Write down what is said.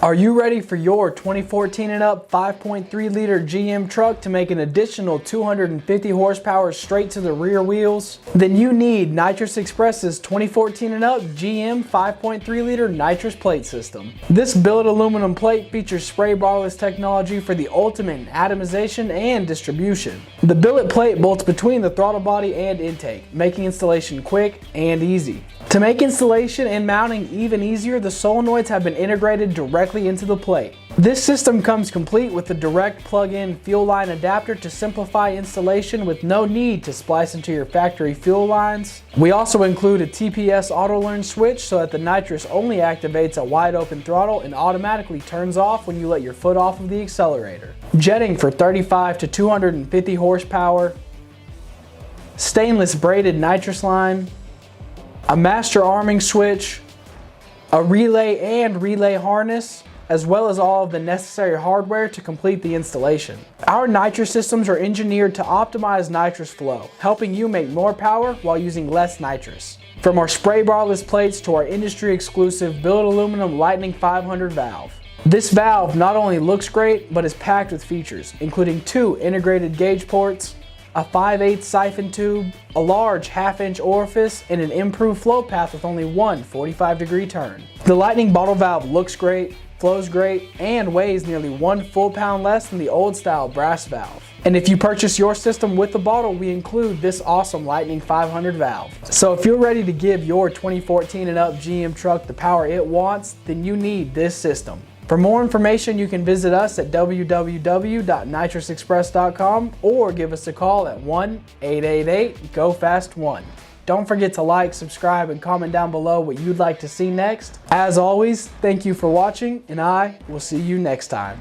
Are you ready for your 2014 and up 5.3 liter GM truck to make an additional 250 horsepower straight to the rear wheels? Then you need Nitrous Express's 2014 and up GM 5.3 liter nitrous plate system. This billet aluminum plate features Spraybarless technology for the ultimate in atomization and distribution. The billet plate bolts between the throttle body and intake, making installation quick and easy. To make installation and mounting even easier, the solenoids have been integrated directly into the plate. This system comes complete with a direct plug-in fuel line adapter to simplify installation with no need to splice into your factory fuel lines. We also include a TPS Autolearn switch so that the nitrous only activates a wide open throttle and automatically turns off when you let your foot off of the accelerator. Jetting for 35 to 250 horsepower, stainless braided nitrous line, a master arming switch, a relay and relay harness, as well as all of the necessary hardware to complete the installation. Our nitrous systems are engineered to optimize nitrous flow, helping you make more power while using less nitrous. From our Spraybarless plates to our industry exclusive billet aluminum Lightning 500 valve. This valve not only looks great, but is packed with features, including 2 integrated gauge ports, a 5/8 siphon tube, a large 1/2-inch orifice, and an improved flow path with only one 45-degree turn. The Lightning bottle valve looks great, flows great, and weighs nearly 1 full pound less than the old style brass valve. And if you purchase your system with the bottle, we include this awesome Lightning 500 valve. So if you're ready to give your 2014 and up GM truck the power it wants, then you need this system. For more information, you can visit us at www.nitrousexpress.com or give us a call at 1-888-GO-FAST-1. Don't forget to like, subscribe, and comment down below what you'd like to see next. As always, thank you for watching, and I will see you next time.